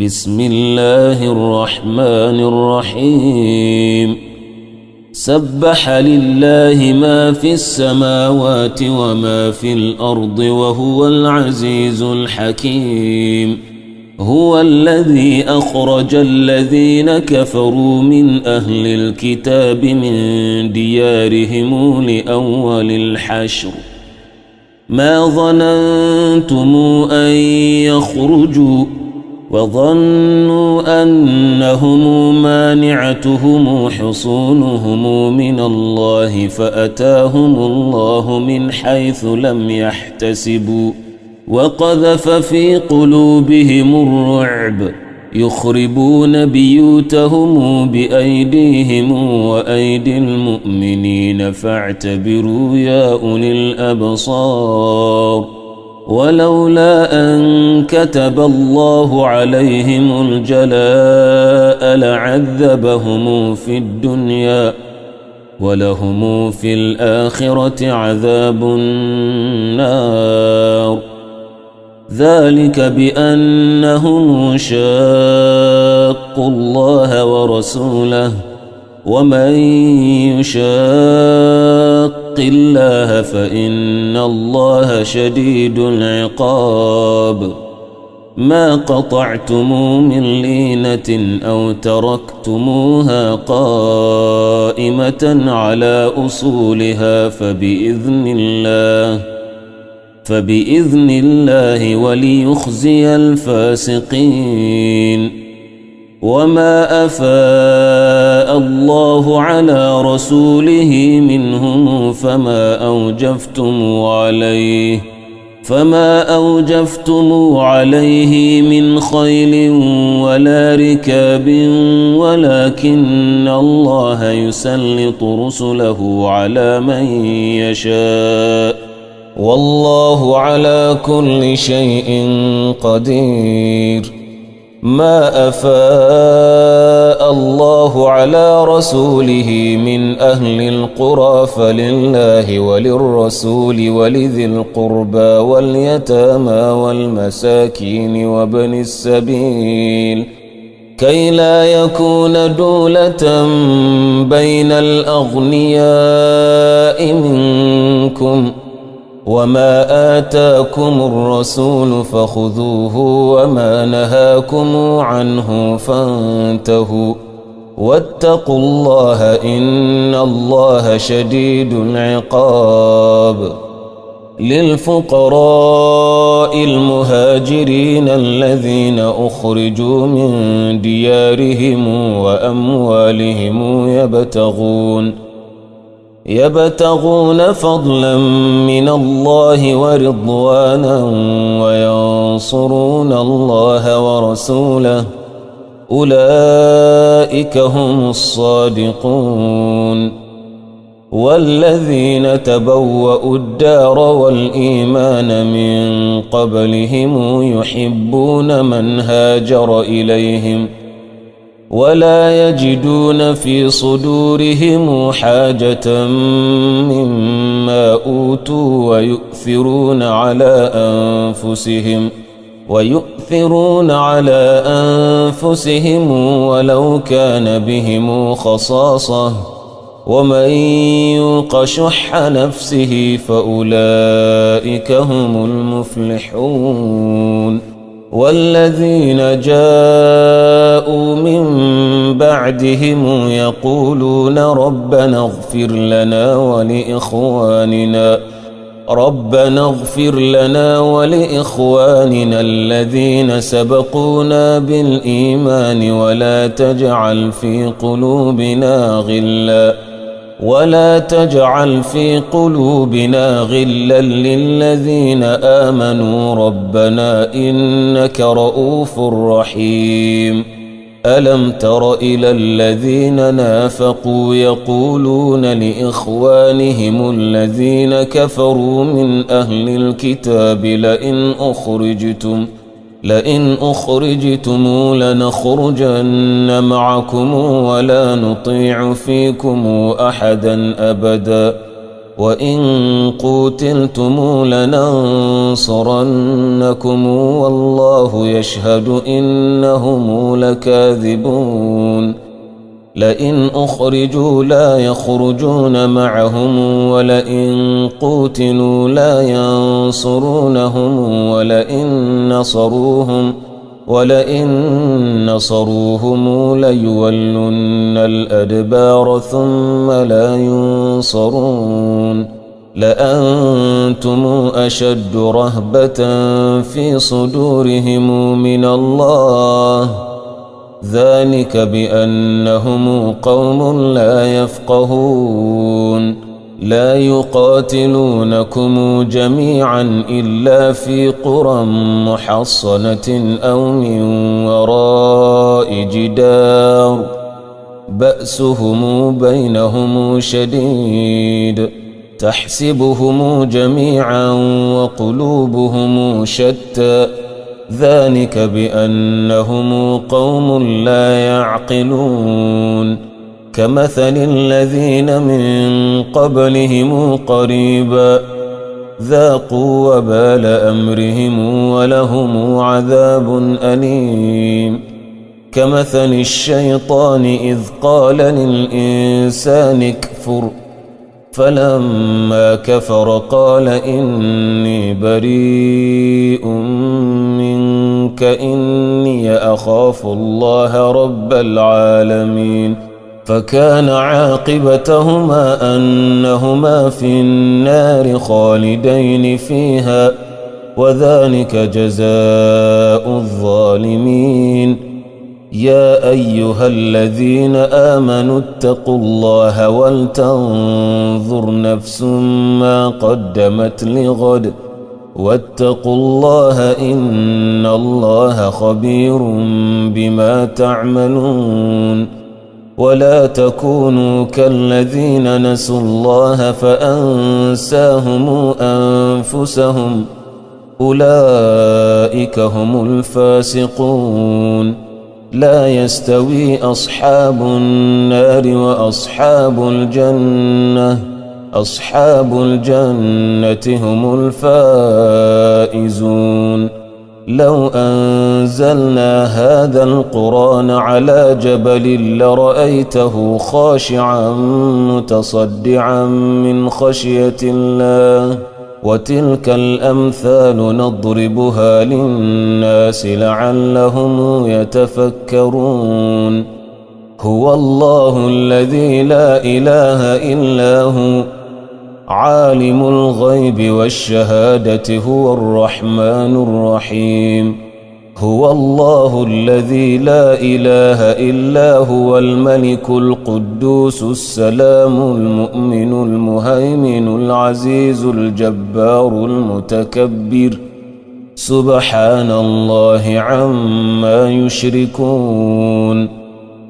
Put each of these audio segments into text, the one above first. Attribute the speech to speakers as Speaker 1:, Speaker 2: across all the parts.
Speaker 1: بسم الله الرحمن الرحيم سبح لله ما في السماوات وما في الأرض وهو العزيز الحكيم هو الذي أخرج الذين كفروا من أهل الكتاب من ديارهم لأول الحشر ما ظننتم أن يخرجوا وظنوا أنهم مانعتهم حصونهم من الله فأتاهم الله من حيث لم يحتسبوا وقذف في قلوبهم الرعب يخربون بيوتهم بأيديهم وأيدي المؤمنين فاعتبروا يا أولي الأبصار ولولا أن كتب الله عليهم الجلاء لعذبهم في الدنيا ولهم في الآخرة عذاب النار ذلك بأنهم شاقوا الله ورسوله ومن يشاق الله فإن الله شديد العقاب ما قطعتم من لينة أو تركتموها قائمة على أصولها فبإذن الله وليخزي الفاسقين وما أفاء الله على رسوله منهم فما أوجفتم عليه من خيل ولا ركاب ولكن الله يسلط رسله على من يشاء والله على كل شيء قدير ما أفاء الله على رسوله من أهل القرى فلله وللرسول ولذي القربى واليتامى والمساكين وابن السبيل كي لا يكون دولة بين الأغنياء منكم وما آتاكم الرسول فخذوه وما نهاكم عنه فانتهوا واتقوا الله إن الله شديد العقاب للفقراء المهاجرين الذين أخرجوا من ديارهم وأموالهم يبتغون فضلا من الله ورضوانا وينصرون الله ورسوله أولئك هم الصادقون والذين تبوأوا الدار والإيمان من قبلهم يحبون من هاجر إليهم ولا يجدون في صدورهم حاجة مما أوتوا ويؤثرون على أنفسهم ولو كان بهم خصاصة ومن يوق شح نفسه فأولئك هم المفلحون والذين جاءوا من بعدهم يقولون ربنا اغفر لنا ولإخواننا الذين سبقونا بالإيمان ولا تجعل في قلوبنا غلا للذين آمنوا ربنا إنك رؤوف رحيم ألم تر إلى الذين نافقوا يقولون لإخوانهم الذين كفروا من أهل الكتاب لئن أخرجتم لنخرجن معكم ولا نطيع فيكم أحدا أبدا وإن قوتلتم لننصرنكم والله يشهد إنهم لكاذبون لئن أخرجوا لا يخرجون معهم ولئن قوتلوا لا ينصرونهم ولئن نصروهم ليولن الأدبار ثم لا ينصرون لأنتم أشد رهبة في صدورهم من الله ذلك بأنهم قوم لا يفقهون لا يقاتلونكم جميعا إلا في قرى محصنة أو من وراء جدار بأسهم بينهم شديد تحسبهم جميعا وقلوبهم شتى ذلك بأنهم قوم لا يعقلون كمثل الذين من قبلهم قريبا ذاقوا وبال أمرهم ولهم عذاب أليم كمثل الشيطان إذ قال للإنسان اكفر فلما كفر قال إني بريء منك إني أخاف الله رب العالمين فكان عاقبتهما أنهما في النار خالدين فيها وذلك جزاء الظالمين يا أيها الذين آمنوا اتقوا الله ولتنظر نفس ما قدمت لغد واتقوا الله إن الله خبير بما تعملون ولا تكونوا كالذين نسوا الله فأنساهم أنفسهم أولئك هم الفاسقون لا يستوي أصحاب النار وأصحاب الجنة هم الفائزون لو أنزلنا هذا القرآن على جبل لرأيته خاشعا متصدعا من خشية الله وتلك الأمثال نضربها للناس لعلهم يتفكرون هو الله الذي لا إله إلا هو عالم الغيب والشهادة هو الرحمن الرحيم هو الله الذي لا إله إلا هو الملك القدوس السلام المؤمن المهيمن العزيز الجبار المتكبر سبحان الله عما يشركون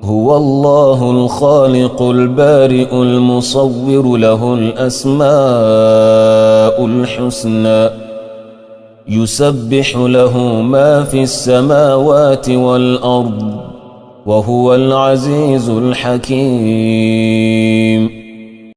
Speaker 1: هو الله الخالق البارئ المصور له الأسماء الحسنى يسبح له ما في السماوات والأرض وهو العزيز الحكيم